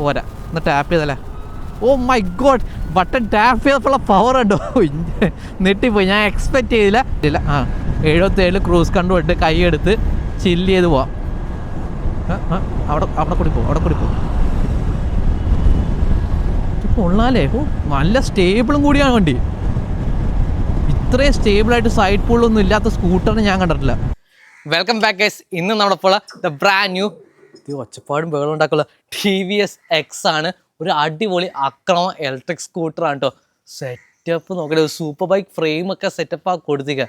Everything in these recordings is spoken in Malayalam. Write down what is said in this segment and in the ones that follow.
പോരാ. ഒന്ന് ടാപ്പ് ചെയ്തല്ലേ. Oh my god, button tap ചെയ്തപ്പോഴുള്ള പവർ ഉണ്ടോ, നെട്ടിപ്പോയി. ഞാൻ എക്സ്പെക്റ്റ് ചെയ്തില്ല. 77 ക്രൂസ് കൺട്രോൾ ഇട്ട് കൈ എടുത്ത് ചില്ല് ചെയ്ത് പോവാം. അവിടെ കൂടി പോകും. കൊള്ളാലേ. ഓ നല്ല സ്റ്റേബിളും കൂടിയാണ് വണ്ടി. ഇത്രയും സ്റ്റേബിളായിട്ട് സൈഡ് പൂളൊന്നും ഇല്ലാത്ത സ്കൂട്ടറിന് ഞാൻ കണ്ടിട്ടില്ല. Welcome back guys. ഇന്ന് നമ്മുടെ ഇപ്പോൾ ദ ബ്രാൻഡ് ന്യൂ ഒച്ചപ്പാടും ബഹളം ഉണ്ടാക്കുള്ള TVS X ആണ്. ഒരു അടിപൊളി അക്രമ ഇലക്ട്രിക് സ്കൂട്ടറാണ് കേട്ടോ. സെറ്റപ്പ് നോക്കട്ടെ, സൂപ്പർ ബൈക്ക് ഫ്രെയിമൊക്കെ സെറ്റപ്പാക്കി കൊടുത്തിരിക്കുക.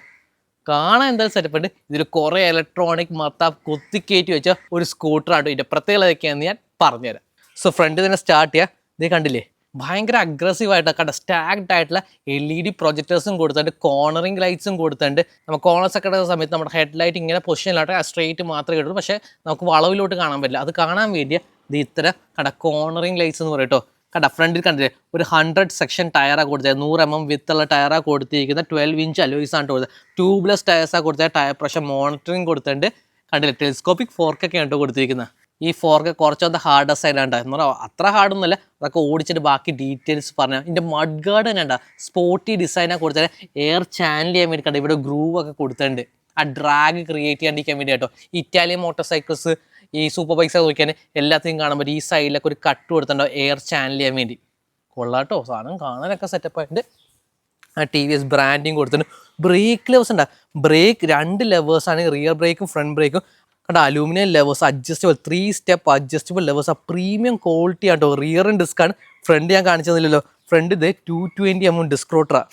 കാണാൻ എന്തായാലും സെറ്റപ്പ് ഉണ്ട്. ഇതിൽ കുറേ ഇലക്ട്രോണിക് മത്താപ്പ് കുത്തിക്കയറ്റി വെച്ച ഒരു സ്കൂട്ടറാണ്. ഇതിൻ്റെ പ്രത്യേകത ഏതൊക്കെയാണെന്ന് ഞാൻ പറഞ്ഞുതരാം. സോ ഫ്രണ്ടിൽ തന്നെ സ്റ്റാർട്ട് ചെയ്യാം. ഇത് കണ്ടില്ലേ, ഭയങ്കര അഗ്രസീവായിട്ട് കണ്ട സ്റ്റാക്ഡ് ആയിട്ടുള്ള LED പ്രൊജക്ടേഴ്സും കൊടുത്തിട്ടുണ്ട്, കോർണറിങ് ലൈറ്റ്സും കൊടുത്തിട്ടുണ്ട്. നമ്മൾ കോർണേഴ്സ് ഒക്കെ എടുക്കുന്ന സമയത്ത് നമ്മുടെ ഹെഡ് ലൈറ്റ് ഇങ്ങനെ പൊസിഷനിലായിട്ട് സ്ട്രെയിറ്റ് മാത്രമേ കിട്ടുള്ളൂ. പക്ഷേ നമുക്ക് വളവിലോട്ട് കാണാൻ പറ്റില്ല. അത് കാണാൻ വേണ്ടിയ ഇത് ഇത്തരം കണ്ട കോർണറിങ് ലൈറ്റ്സ് എന്ന് പറയും കേട്ടോ. കണ്ട ഫ്രണ്ടിൽ കണ്ടില്ലേ, ഒരു 100 സെക്ഷൻ ടയറാണ് കൊടുത്തത്. 100 mm വിത്തുള്ള ടയറാണ് കൊടുത്തിരിക്കുന്ന. 12 inch അലോയ്സ് ആണ് കൊടുത്തത്. ട്യൂബ്ലെസ് ടയർസാണ് കൊടുത്തത്. ടയർ പ്രഷർ മോണിറ്ററിങ് കൊടുത്തിട്ടുണ്ട്. കണ്ടില്ലേ, ടെലിസ്കോപ്പിക് ഫോർക്കൊക്കെ ആണ് കൊടുത്തിരിക്കുന്നത്. ഈ ഫോർക്ക് കുറച്ചൊന്ന് ഹാർഡ് സൈഡാണ്. എന്ന് പറഞ്ഞാൽ അത്ര ഹാർഡൊന്നുമല്ല. അതൊക്കെ ഓടിച്ചിട്ട് ബാക്കി ഡീറ്റെയിൽസ് പറഞ്ഞാൽ ഇതിൻ്റെ മഡ് ഗാർഡ് തന്നെ ഉണ്ട്. സ്പോർട്ടി ഡിസൈനാണ് കൊടുത്തത്. എയർ ചാനൽ ചെയ്യാൻ വേണ്ടി കണ്ട ഇവിടെ ഗ്രൂവ് ഒക്കെ കൊടുത്തിട്ടുണ്ട്. ആ ഡ്രാഗ് ക്രിയേറ്റ് ചെയ്യാണ്ടിരിക്കാൻ വേണ്ടി കേട്ടോ. ഇറ്റാലിയൻ മോട്ടോർ സൈക്കിൾസ്, ഈ സൂപ്പർ ബൈക്സ് ഒക്കെ നോക്കിയാൽ എല്ലാத்தைയും കാണാൻ പറ്റും. ഈ സൈഡിലൊക്കെ ഒരു കട്ട് കൊടുത്തിട്ടുണ്ടോ എയർ ചാനൽ ചെയ്യാൻ വേണ്ടി. കൊള്ളാട്ടോ, സാധനം കാണാനൊക്കെ സെറ്റപ്പായിട്ടുണ്ട്. TVS ബ്രാൻഡിങ് കൊടുത്തിട്ടുണ്ട്. ബ്രേക്ക് ലെവേഴ്സ് ഉണ്ട്. ബ്രേക്ക് 2 ലെവേഴ്സാണ്, റിയർ ബ്രേക്കും ഫ്രണ്ട് ബ്രേക്കും. കണ്ട aluminium levers, adjustable 3 step adjustable levers. ആ പ്രീമിയം ക്വാളിറ്റി ആണ് കേട്ടോ. റിയറും ഡിസ്ക്കാണ്. ഫ്രണ്ട് ഞാൻ കാണിച്ചതില്ലല്ലോ. ഫ്രണ്ട് ഇത് 220 mm ഡിസ്ക് റോട്ടറാണ്.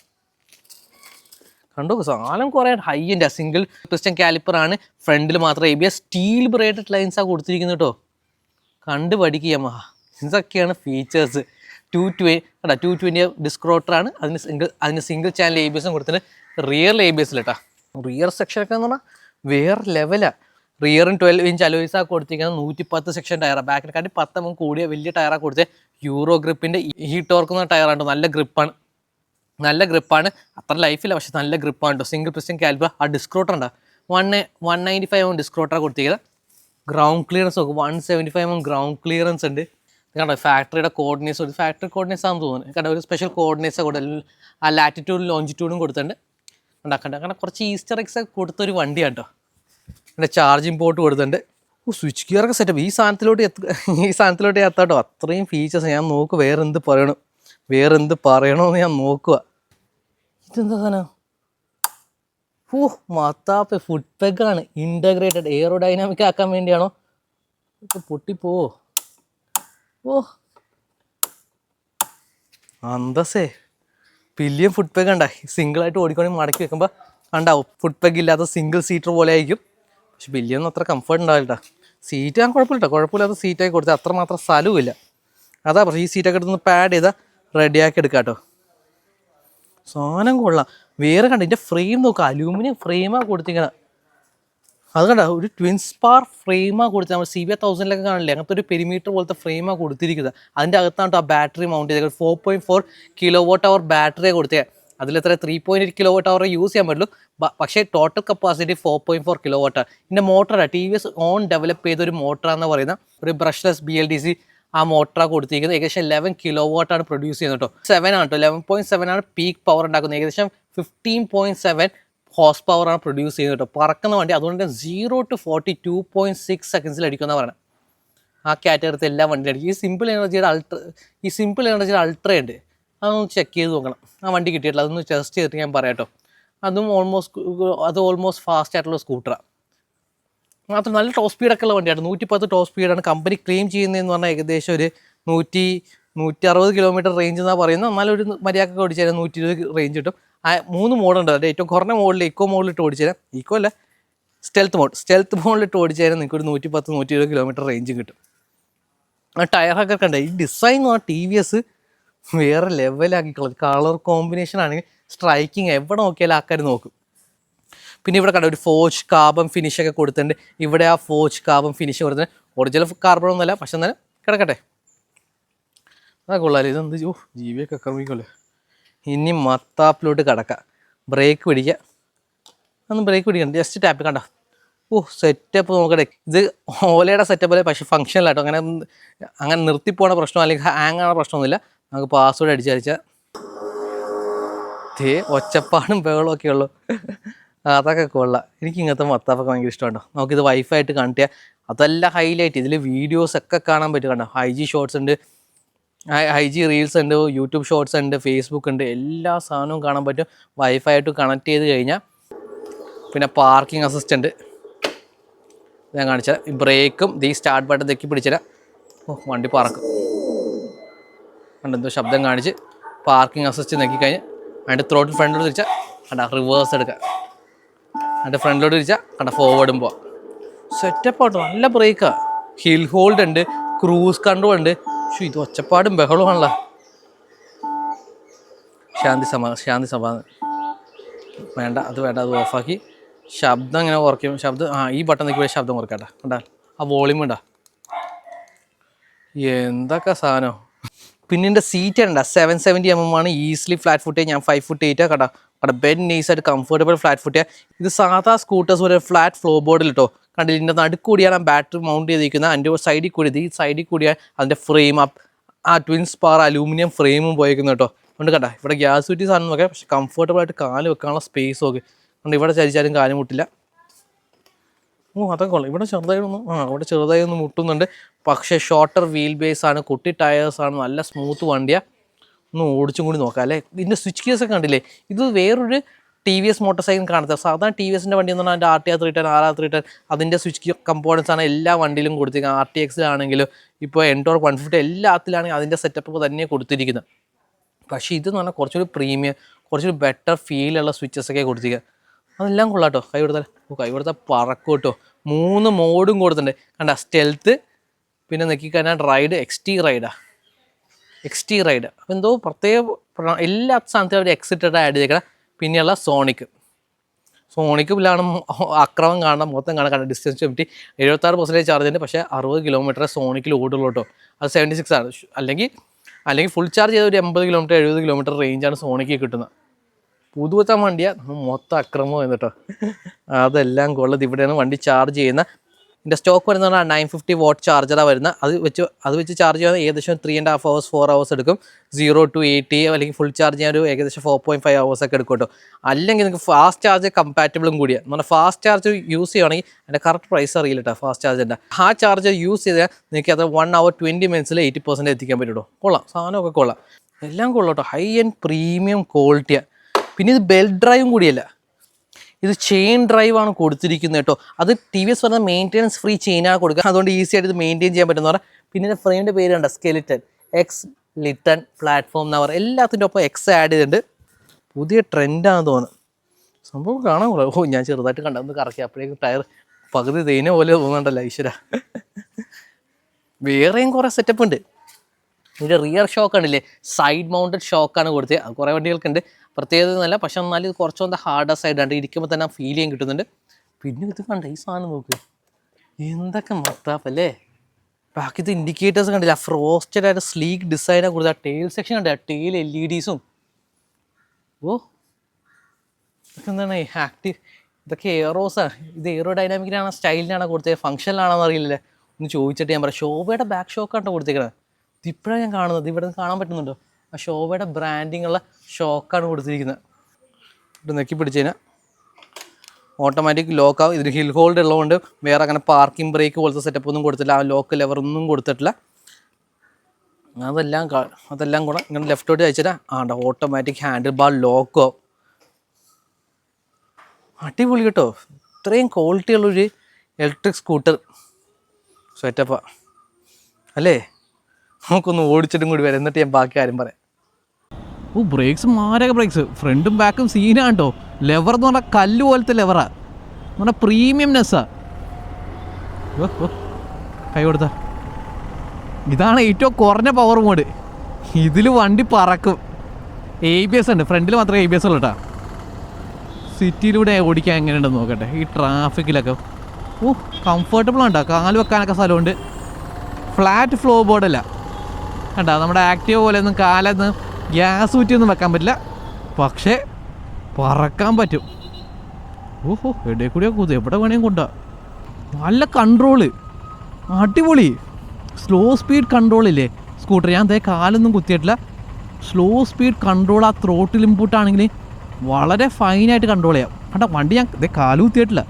കണ്ടോ, സാധനം കുറേ ഹൈ ഉണ്ട്. സിംഗിൾ പിസ്റ്റൺ കാലിപ്പറാണ്. ഫ്രണ്ടിൽ മാത്രം ABS സ്റ്റീൽ ബ്രേഡഡ് ലൈൻസാണ് കൊടുത്തിരിക്കുന്നത് കേട്ടോ. കണ്ട് പഠിക്കുക. ഇതൊക്കെയാണ് ഫീച്ചേഴ്സ്. 220 ഡിസ്ക് റോട്ടറാണ്. അതിന് സിംഗിൾ ചാനൽ ABSും കൊടുത്തിട്ട് റിയർ ABS കേട്ടോ. റിയർ സെക്ഷനൊക്കെ എന്ന് പറഞ്ഞാൽ വേറെ ലെവലാണ്. റിയറും 12 inch അലോയ്സാണ് കൊടുത്തിരിക്കുന്നത്. 110 സെക്ഷൻ ടയറാണ്. ബാക്കിനെക്കാട്ടി 10 mm കൂടിയ വലിയ ടയറാണ് കൊടുത്തത്. യൂറോ ഗ്രിപ്പിൻ്റെ ഹീറ്റ് ഓർക്കുന്ന ടയറാണ്. നല്ല ഗ്രിപ്പാണ്. അത്ര ലൈഫില്ല, പക്ഷെ നല്ല ഗ്രിപ്പാണ് കേട്ടോ. Single piston caliper. ആ ഡിസ്ക് റോട്ടർ ഉണ്ടോ, 195 mm ഡിസ്ക് റോട്ടറാണ് കൊടുത്തിരിക്കുന്നത്. ഗ്രൗണ്ട് ക്ലിയറൻസ് നോക്കും, 175 mm ഗ്രൗണ്ട് ക്ലിയറൻസ് ഉണ്ട്. കണ്ടോ, ഫാക്ടറിയുടെ കോർഡിനേറ്റ്സ്, ഒരു ഫാക്ടറി കോർഡിനേറ്റ്സ് ആണെന്ന് തോന്നുന്നു. കണ്ടോ, ഒരു സ്പെഷ്യൽ കോർഡിനേറ്റ്സ് കൊടുത്ത് ആ ലാറ്റിറ്റ്യൂഡും ലോഞ്ചിറ്റ്യൂഡും കൊടുത്തിട്ടുണ്ട്. കണ്ട കുറച്ച് ഈസ്റ്റർ എക്സ് ഒക്കെ കൊടുത്തൊരു വണ്ടിയാണ് കേട്ടോ. പിന്നെ ചാർജിങ് പോർട്ട് കൊടുത്തിട്ടുണ്ട്. സ്വിച്ച് ഗിയറൊക്കെ സെറ്റപ്പ്. ഈ സാധനത്തിലോട്ട് എത്താട്ടോ. അത്രയും ഫീച്ചേഴ്സ് ഞാൻ നോക്കുക. വേറെ എന്ത് പറയണമെന്ന് ഞാൻ നോക്കുക. ഇതെന്താ സാധനം? മത്താപ്പ് ഫുഡ് പെഗാണ്. ഇൻ്റഗ്രേറ്റഡ് എയറോഡൈനാമിക് ആക്കാൻ വേണ്ടിയാണോ? പൊട്ടിപ്പോവോ? അന്തസ്സേ. പില്ലിയൻ ഫുഡ് പെഗ് ഉണ്ടായി. സിംഗിളായിട്ട് ഓടിക്കണമെങ്കിൽ മടക്കി വെക്കുമ്പോൾ ഉണ്ടാവും. ഫുഡ് പെഗ് ഇല്ലാത്ത സിംഗിൾ സീറ്റർ പോലെ ആയിരിക്കും. പക്ഷെ ബില്ലിയൊന്നും അത്ര കംഫർട്ട് ഉണ്ടാവില്ല. സീറ്റ് ഞാൻ കുഴപ്പമില്ലാത്ത സീറ്റായി കൊടുത്താൽ അത്രമാത്രം സ്ഥലവുമില്ല. അതാ പക്ഷേ ഈ സീറ്റൊക്കെ എടുത്തൊന്ന് പാഡ് ചെയ്താൽ റെഡിയാക്കി എടുക്കാം കേട്ടോ. സാധനം കൊള്ളാം. വേറെ കണ്ട ഇതിൻ്റെ ഫ്രെയിം നോക്കുക. അലൂമിനിയം ഫ്രെയിമാണ് കൊടുത്തിരിക്കുന്നത്. അത് കണ്ട, ഒരു ട്വിൻ സ്പാർ ഫ്രെയിമാണ് കൊടുത്തത്. നമ്മൾ CBR 1000 കാണില്ലേ, അങ്ങനത്തെ ഒരു പെരിമീറ്റർ പോലത്തെ ഫ്രെയിമാണ് കൊടുത്തിരിക്കുന്നത്. അതിൻ്റെ അകത്താണ് ആ ബാറ്ററി മൗണ്ട് ചെയ്തത്. 4.4 kWh ബാറ്ററിയാണ് കൊടുത്തത്. അതിലെത്ര 3.8 kWh യൂസ് ചെയ്യാൻ പറ്റുള്ളൂ. പക്ഷേ ടോട്ടൽ കപ്പാസിറ്റി 4.4 kW. ഇതിൻ്റെ മോട്ടറാണ് TVS ഓൺ ഡെവലപ്പ് ചെയ്തൊരു മോട്ടറാണെന്ന് പറയുന്ന ഒരു ബ്രഷ്ലെസ് BLDC ആ മോട്ടറാണ് കൊടുത്തിരിക്കുന്നത്. ഏകദേശം 11 kW ആണ് പ്രൊഡ്യൂസ് ചെയ്യുന്നത് കേട്ടോ. 7 ആണ് കേട്ടോ, 11.7 ആണ് പീക്ക് പവർ ഉണ്ടാക്കുന്നത്. ഏകദേശം 15.7 ഹോഴ്സ് പവർ ആണ് പ്രൊഡ്യൂസ് ചെയ്യുന്നത് കേട്ടോ. പറക്കുന്ന വണ്ടി. അതുകൊണ്ട് 0 to 40 2.6 സെക്കൻഡ്സിൽ അടിക്കുമെന്ന് പറയുന്നത്. ആ കാറ്റഗറിത്തെ എല്ലാ വണ്ടിയും അടിക്കും. ഈ സിമ്പിൾ എനർജിയുടെ അൾട്ര ഉണ്ട്. അതൊന്ന് ചെക്ക് ചെയ്ത് നോക്കണം. ആ വണ്ടി കിട്ടിയിട്ടില്ല, അതൊന്ന് ടെസ്റ്റ് ചെയ്തിട്ട് ഞാൻ പറയാം കേട്ടോ. അത് ഓൾമോസ്റ്റ് ഫാസ്റ്റ് ആയിട്ടുള്ള സ്കൂട്ടറാണ്. മാത്രം നല്ല ടോപ്പ് സ്പീഡൊക്കെ ഉള്ള വണ്ടിയാണ്. 110 ടോപ്പ് സ്പീഡാണ് കമ്പനി ക്ലെയിം ചെയ്യുന്നതെന്ന് പറഞ്ഞാൽ. ഏകദേശം ഒരു 160 കിലോമീറ്റർ റേഞ്ച് എന്നാണ് പറയുന്നത്. എന്നാലൊരു മര്യാദക്കൊക്കെ ഓടിച്ചു തരാം 120 റേഞ്ച് കിട്ടും. 3 മോഡുണ്ട്. അത് ഏറ്റവും കുറഞ്ഞ മോഡിൽ ഇക്കോ മോഡിലിട്ട് ഓടിച്ചു തരാം. ഇക്കോ അല്ല, സ്റ്റെൽത്ത് മോഡിലിട്ട് ഓടിച്ചു തരാം. നിങ്ങൾക്ക് ഒരു 110-120 കിലോമീറ്റർ റേഞ്ചും കിട്ടും. ആ ടയറൊക്കെ കണ്ട ഈ ഡിസൈൻ എന്ന് പറഞ്ഞാൽ TVS വേറെ ലെവലാക്കിക്കളഞ്ഞു. കളർ കോമ്പിനേഷൻ ആണെങ്കിൽ സ്ട്രൈക്കിങ് എവിടെ നോക്കിയാലും ആൾക്കാർ നോക്കും. പിന്നെ ഇവിടെ കണ്ട ഒരു ഫോർജ് കാർബൺ ഫിനിഷൊക്കെ കൊടുത്തിട്ടുണ്ട്. ഇവിടെ ആ ഫോർജ് കാർബൺ ഫിനിഷ് കൊടുത്തിട്ടുണ്ട്. ഒറിജിനൽ കാർബൺ ഒന്നുമല്ല, പക്ഷെ എന്നാലും കിടക്കട്ടെ. അതൊക്കെ കൊള്ളാല്ലേ. ഇതെന്ത് ജീവിയൊക്കെ ആക്രമിക്കുമല്ലേ. ഇനി മത്താപ്പിലോട്ട് കിടക്കാം. ബ്രേക്ക് പിടിക്കുക. ബ്രേക്ക് പിടിക്കണം. ജസ്റ്റ് ടാപ്പ് കണ്ട സെറ്റപ്പ് നോക്കട്ടെ. ഇത് ഓലയുടെ സെറ്റപ്പ് പക്ഷേ ഫങ്ഷനിലാട്ടോ. അങ്ങനെ നിർത്തിപ്പോണ പ്രശ്നം അല്ലെങ്കിൽ ഹാങ് ആണോ പ്രശ്നമൊന്നുമില്ല. നമുക്ക് പാസ്വേഡ് അടിച്ചടിച്ചാൽ ഒച്ചപ്പാടും ബഹളവും ഒക്കെ ഉള്ളു. അതൊക്കെ കൊള്ളാം. എനിക്ക് ഇങ്ങനത്തെ മത്താപ്പൊക്കെ ഭയങ്കര ഇഷ്ടമുണ്ടോ. നമുക്കിത് വൈഫൈ ആയിട്ട് കണക്ട് ചെയ്യാം. അതല്ല ഹൈലൈറ്റ്. ഇതിൽ വീഡിയോസ് ഒക്കെ കാണാൻ പറ്റും. കണ്ടോ, IG ഷോർട്സ് ഉണ്ട്, IG റീൽസ് ഉണ്ട്, യൂട്യൂബ് ഷോർട്സ് ഉണ്ട്, ഫേസ്ബുക്ക് ഉണ്ട്, എല്ലാ സാധനവും കാണാൻ പറ്റും വൈഫൈ ആയിട്ട് കണക്ട് ചെയ്ത് കഴിഞ്ഞാൽ. പിന്നെ പാർക്കിംഗ് അസിസ്റ്റൻറ്റ് ഞാൻ കാണിച്ചാൽ ഈ ബ്രേക്കും ഈ സ്റ്റാർട്ട് ബട്ടൺ തെക്കി പിടിച്ചാൽ വണ്ടി പറക്കും. എന്തോ ശബ്ദം കാണിച്ച് പാർക്കിംഗ് അസിസ്റ്റ് നോക്കിക്കഴിഞ്ഞ് അതിൻ്റെ ത്രോട്ടിൽ ഫ്രണ്ടിലോട്ട് തിരിച്ചാൽ കണ്ട റിവേഴ്സ് എടുക്കുക. അതിൻ്റെ ഫ്രണ്ടിലോട്ട് തിരിച്ചാൽ കണ്ട ഫോർവേഡും പോവാം. സെറ്റപ്പ് ആട്ടോ, നല്ല ബ്രേക്കാണ്. ഹിൽ ഹോൾഡ് ഉണ്ട്, ക്രൂസ് കൺട്രോൾ ഉണ്ട്. പക്ഷേ ഇത് ഒച്ചപ്പാടും ബഹളമാണല്ലോ. ശാന്തി സമാധാനം വേണ്ട, അത് ഓഫാക്കി ശബ്ദം ഇങ്ങനെ കുറയ്ക്കും. ഈ ബട്ടൺ നിൽക്കുമ്പോൾ ശബ്ദം കുറയ്ക്കട്ടെ. കണ്ടാ ആ വോളിയം ഉണ്ടാ, എന്തൊക്കെ സാധനം. പിന്നെ എൻ്റെ സീറ്റ് ഉണ്ട് 770mm ആണ്. Easily flat foot. ഞാൻ 5'8" കണ്ടാ. ബെഡ് നൈസായിട്ട് കംഫർട്ടബിൾ ഫ്ലാറ്റ് ഫുട്ട്. ഇത് സാധാ സ്കൂട്ടേഴ്സ് പോലെ ഫ്ലാറ്റ് ഫ്ലോ ബോർഡിൽ കേട്ടോ. കണ്ടില്ല, ഇതിൻ്റെ നടുക്കൂടിയാണ് ബാറ്ററി മൗണ്ട് ചെയ്തിരിക്കുന്നത്. അതിൻ്റെ സൈഡിൽ കൂടി ഈ സൈഡിൽ കൂടിയാണ് അതിൻ്റെ ഫ്രെയിം ആ ട്വിൻ സ്പാർ അലൂമിനിയം ഫ്രെയിമും പോയിരിക്കുന്നത് കേട്ടോ. അതുകൊണ്ട് കണ്ടാ ഇവിടെ ഗ്യാസ് കുറ്റി സാധനം നോക്കാം. പക്ഷേ കംഫർട്ടബിൾ ആയിട്ട് കാല് വെക്കാനുള്ള സ്പേസ് നോക്ക്. അതുകൊണ്ട് ഇവിടെ ചരിച്ചാലും കാല് മുട്ടില്ല. അതൊക്കെ കൊള്ളാം. ഇവിടെ ചെറുതായി ഒന്ന് മുട്ടുന്നുണ്ട്. പക്ഷേ ഷോർട്ടർ വീൽ ബേസ് ആണ്, കുട്ടി ടയേഴ്സാണ്, നല്ല സ്മൂത്ത് വണ്ടിയാണ്. ഒന്ന് ഓടിച്ചും കൂടി നോക്കാം അല്ലേ. ഇതിൻ്റെ സ്വിച്ച് കേസൊക്കെ കണ്ടില്ലേ. ഇത് വേറൊരു TVS മോട്ടോർ സൈക്കിൾ കാണുന്നത്. സാധാരണ TVSൻ്റെ വണ്ടി എന്ന് പറഞ്ഞാൽ അതിൻ്റെ RTR 310 RR 310 അതിൻ്റെ സ്വിച്ച് കമ്പോണൻസ് ആണ് എല്ലാ വണ്ടിയിലും കൊടുത്തിരിക്കുന്നത്. RTXലാണെങ്കിലും ഇപ്പോൾ എൻടോർ 150 എല്ലാത്തിലാണെങ്കിൽ അതിൻ്റെ സെറ്റപ്പ് തന്നെ കൊടുത്തിരിക്കുന്നത്. പക്ഷേ ഇതെന്ന് പറഞ്ഞാൽ കുറച്ചുകൂടി പ്രീമിയം, കുറച്ചുകൂടി ബെറ്റർ ഫീലുള്ള സ്വിച്ചസൊക്കെ കൊടുത്തിരിക്കുക. അതെല്ലാം കൊള്ളാട്ടോ. കൈ കൊടുത്താൽ പറക്കും കേട്ടോ. 3 മോഡും കൊടുത്തിട്ടുണ്ട്. കണ്ട, സ്റ്റെൽത്ത്, പിന്നെ നോക്കിക്കഴിഞ്ഞാൽ റൈഡ്, XT റൈഡ്. അപ്പോൾ എന്തോ പ്രത്യേക എല്ലാ സ്ഥാനത്തും അവർ എക്സിറ്റഡ് ആഡ് ചെയ്തേക്കണം. പിന്നെയുള്ള സോണിക്കിലാണ് അക്രമം കാണാൻ മൊത്തം കാണാൻ ഡിസ്റ്റൻസ് 76% ചാർജ് ഉണ്ട്. പക്ഷേ 60 കിലോമീറ്റർ സോണിക്കിൽ ഓടുള്ളൂ കേട്ടോ. അത് 76 ആണ്. അല്ലെങ്കിൽ ഫുൾ ചാർജ് ചെയ്ത ഒരു 80 കിലോമീറ്റർ 70 കിലോമീറ്റർ റേഞ്ചാണ് സോണിക്ക് കിട്ടുന്നത്. പുതുവെച്ചാൽ വണ്ടിയാണ് മൊത്തം അക്രമം കേട്ടോ. അതെല്ലാം കൊള്ളത്. ഇവിടെയാണ് വണ്ടി ചാർജ് ചെയ്യുന്ന. ഇതിൻ്റെ സ്റ്റോക്ക് വരുന്നത് 950 വാട്ട് ചാർജറാണ് വരുന്നത്. അത് വെച്ച് ചാർജ് ചെയ്യാൻ ഏകദേശം 3.5 hours 4 hours എടുക്കും. 0 to 80 അല്ലെങ്കിൽ ഫുൾ ചാർജ് ചെയ്യാൻ ഒരു ഏകദേശം 4.5 hours ഒക്കെ എടുക്കും കേട്ടോ. അല്ലെങ്കിൽ നിങ്ങൾക്ക് ഫാസ്റ്റ് ചാർജ് കമ്പാറ്റബിളും കൂടിയാണ്. എന്ന് പറഞ്ഞാൽ ഫാസ്റ്റ് ചാർജ് യൂസ് ചെയ്യുകയാണെങ്കിൽ അതിൻ്റെ കറക്റ്റ് പ്രൈസ് അറിയില്ല കേട്ടോ. ഫാസ്റ്റ് ചാർജിൻ്റെ ആ ചാർജർ യൂസ് ചെയ്താൽ നിങ്ങൾക്ക് അത് 1 hour 20 minutes 80% എത്തിക്കാൻ പറ്റുള്ളൂ. കൊള്ളാം, സാധനമൊക്കെ കൊള്ളാം, എല്ലാം കൊള്ളാം കേട്ടോ. ഹൈ ആൻഡ് പ്രീമിയം ക്വാളിറ്റിയാണ്. പിന്നെ ഇത് ബെൽറ്റ് ഡ്രൈവും കൂടിയല്ല, ഇത് ചെയിൻ ഡ്രൈവാണ് കൊടുത്തിരിക്കുന്നത് കേട്ടോ. അത് TVS പറഞ്ഞാൽ മെയിൻ്റെനൻസ് ഫ്രീ ചെയിനാണ് കൊടുക്കുക. അതുകൊണ്ട് ഈസി ആയിട്ട് ഇത് മെയിൻറ്റെയിൻ ചെയ്യാൻ പറ്റുന്ന പറയാം. പിന്നെ ഫ്രെയിമിൻ്റെ പേര് കണ്ട, സ്കെലിറ്റൻ ലിറ്റൺ പ്ലാറ്റ്ഫോം എന്ന് പറയുക. എല്ലാത്തിൻ്റെ ഒപ്പം X ആഡ് ചെയ്തിട്ടുണ്ട്. പുതിയ ട്രെൻഡാണെന്ന് തോന്നുന്നു. സംഭവം കാണാൻ കൊള്ളാം. ഞാൻ ചെറുതായിട്ട് കണ്ടൊന്ന് കറക്കി, അപ്പോഴേക്കും ടയർ പകുതി തേന പോലെ തോന്നുന്നുണ്ടല്ലോ ഈശ്വര. വേറെയും കുറേ സെറ്റപ്പ് ഉണ്ട്. ഇതിൻ്റെ റിയർ ഷോക്ക് ഉണ്ടല്ലേ, സൈഡ് മൗണ്ടഡ് ഷോക്കാണ് കൊടുത്തത്. അത് കുറേ വണ്ടികൾക്കുണ്ട്, പ്രത്യേകത എന്നല്ല. പക്ഷെ എന്നാലും ഇത് കുറച്ചൊന്ന് ഹാർഡർ സൈഡാണ്. ഇരിക്കുമ്പോൾ തന്നെ ഫീൽ ചെയ്യാൻ കിട്ടുന്നുണ്ട്. പിന്നെ ഇത് കണ്ട ഈ സാധനം നോക്ക്, എന്തൊക്കെ മത്താപ്പല്ലേ. ബാക്കിത്തെ ഇൻഡിക്കേറ്റേഴ്സ് കണ്ടില്ല, ഫ്രോസ്റ്റഡ് ആയിട്ട് സ്ലീക്ക് ഡിസൈനാണ് കൊടുത്തത്. ആ ടെയിൽ സെക്ഷൻ കണ്ടില്ല, ടെയിൽ LEDസും. ഇതൊക്കെ എന്താണ് ആക്റ്റീവ്, ഇതൊക്കെ എയറോസാണ്. ഇത് എയറോ ഡൈനാമിക്കിനാണോ സ്റ്റൈലിനാണോ കൊടുത്തത്, ഫംഗ്ഷനിലാണോ അറിയില്ല. ഒന്ന് ചോദിച്ചിട്ട് ഞാൻ പറയാം. ഷോബയുടെ ബാക്ക് ഷോക്കാണ് കൊടുത്തേക്കണത്. ഇതിപ്പോഴാണ് ഞാൻ കാണുന്നത്. ഇവിടെ കാണാൻ പറ്റുന്നുണ്ടോ? ആ ഷോബയുടെ ബ്രാൻഡിങ് ഉള്ള ഷോക്കാണ് കൊടുത്തിരിക്കുന്നത്. ഇവിടെ നെക്കി പിടിച്ച് കഴിഞ്ഞാൽ ഓട്ടോമാറ്റിക് ലോക്കാവും. ഇതിന് ഹിൽ ഹോൾഡ് ഉള്ളതുകൊണ്ട് വേറെ അങ്ങനെ പാർക്കിംഗ് ബ്രേക്ക് പോലത്തെ സെറ്റപ്പ് ഒന്നും കൊടുത്തില്ല. ആ ലോക്ക് ലെവറൊന്നും കൊടുത്തിട്ടില്ല. അതെല്ലാം കൂടെ ഇങ്ങനെ ലെഫ്റ്റോട്ട് അയച്ചിട്ട് ഓട്ടോമാറ്റിക് ഹാൻഡിൽ ബാർ ലോക്കോ. അടിപൊളി കേട്ടോ. ഇത്രയും ക്വാളിറ്റി ഉള്ളൊരു ഇലക്ട്രിക് സ്കൂട്ടർ സെറ്റപ്പാണ് അല്ലേ. നമുക്കൊന്ന് ഓടിച്ചിട്ടും കൂടി വരാം, എന്നിട്ട് ഞാൻ ബാക്കി കാര്യം പറയാം. ബ്രേക്സ് മാരക ബ്രേക്സ്, ഫ്രണ്ടും ബാക്കും സീനാണ് കേട്ടോ. ലെവർ എന്ന് പറഞ്ഞാൽ കല്ല് പോലത്തെ ലെവറാണ്, എന്ന് പറഞ്ഞാൽ പ്രീമിയംനെസ്സാണ്. കൈ കൊടുത്ത ഇതാണ് ഏറ്റവും കുറഞ്ഞ പവർ മോഡ്. ഇതിൽ വണ്ടി പറക്കും. ABS ഉണ്ട്, ഫ്രണ്ടിൽ മാത്രമേ ABS ഉള്ളൂ കേട്ടോ. സിറ്റിയിലൂടെ ഓടിക്കാൻ എങ്ങനെയുണ്ടെന്ന് നോക്കട്ടെ. ഈ ട്രാഫിക്കിലൊക്കെ കംഫർട്ടബിൾ ഉണ്ടോ, കാല് വെക്കാനൊക്കെ സ്ഥലമുണ്ട്. ഫ്ലാറ്റ് ഫ്ലോ ബോർഡല്ല കണ്ടോ. നമ്മുടെ ആക്റ്റീവ പോലെ ഒന്നും കാലൊന്ന് ഗ്യാസ് ഊറ്റിയൊന്നും വെക്കാൻ പറ്റില്ല, പക്ഷേ പറക്കാൻ പറ്റും. എവിടെ കൂടിയോ കൂത്, എവിടെ വേണേലും കൊണ്ടാ. നല്ല കൺട്രോള്, അടിപൊളി. സ്ലോ സ്പീഡ് കൺട്രോളില്ലേ സ്കൂട്ടർ. ഞാൻ അതേ കാലൊന്നും കുത്തിയിട്ടില്ല. Slow speed control. ആ ത്രോട്ടിൽ ഇൻപുട്ടാണെങ്കിൽ വളരെ ഫൈനായിട്ട് കൺട്രോൾ ചെയ്യാം. കണ്ട വണ്ടി ഞാൻ ഇതേ കാല് കുത്തിയിട്ടില്ല.